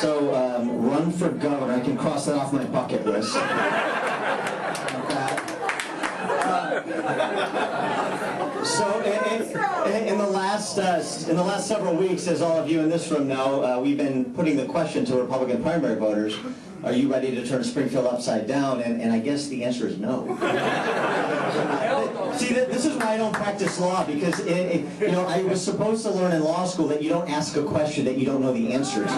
So, run for governor. I can cross that off my bucket list. So, in the last several weeks, as all of you in this room know, we've been putting the question to Republican primary voters: are you ready to turn Springfield upside down? And I guess the answer is no. See, this is why I don't practice law, because I was supposed to learn in law school that you don't ask a question that you don't know the answer to.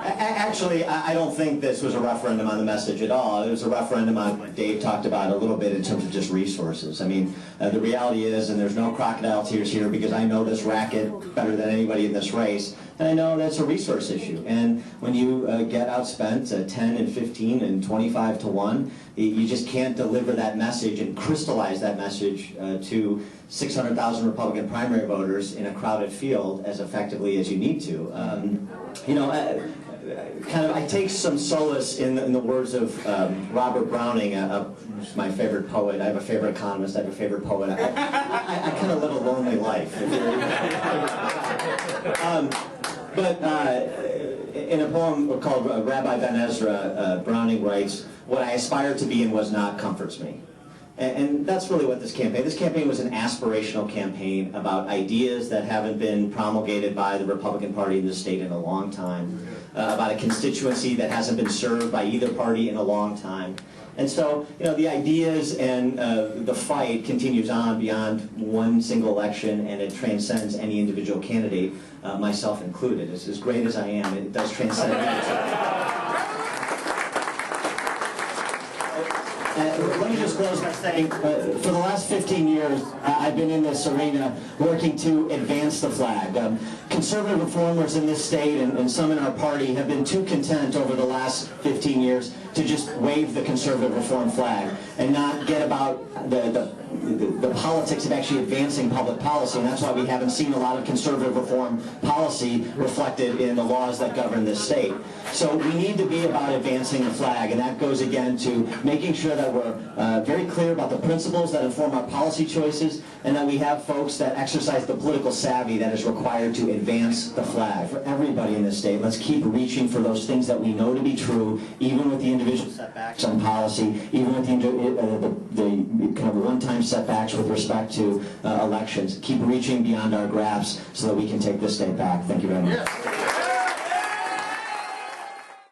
Actually, I don't think this was a referendum on the message at all. It was a referendum on what Dave talked about a little bit in terms of just resources. I mean, the reality is, and there's no crocodile tears here because I know this racket better than anybody in this race, and I know that's a resource issue. And when you get outspent 10 and 15 and 25 to 1, you just can't deliver that message and crystallize that message to 600,000 Republican primary voters in a crowded field as effectively as you need to. I take some solace in the words of Robert Browning, my favorite poet. I have a favorite economist. I have a favorite poet. I kind of live a lonely life. But in a poem called Rabbi Ben Ezra, Browning writes, "What I aspire to be and was not comforts me." And that's really what this campaign was, an aspirational campaign about ideas that haven't been promulgated by the Republican Party in the state in a long time, about a constituency that hasn't been served by either party in a long time. And so, the ideas and the fight continues on beyond one single election, and it transcends any individual candidate, myself included. As great as I am, it does transcend me. Let me just close by saying, for the last 15 years, I've been in this arena working to advance the flag. Conservative reformers in this state and some in our party have been too content over the last 15 years to just wave the conservative reform flag and not get about the politics of actually advancing public policy, and that's why we haven't seen a lot of conservative reform policy reflected in the laws that govern this state. So we need to be about advancing the flag, and that goes again to making sure that we're very clear about the principles that inform our policy choices, and that we have folks that exercise the political savvy that is required to advance the flag. For everybody in this state, let's keep reaching for those things that we know to be true, even with the individual setbacks on policy, even with the kind of one-time setbacks with respect to elections. Keep reaching beyond our grasp so that we can take this state back. Thank you very much.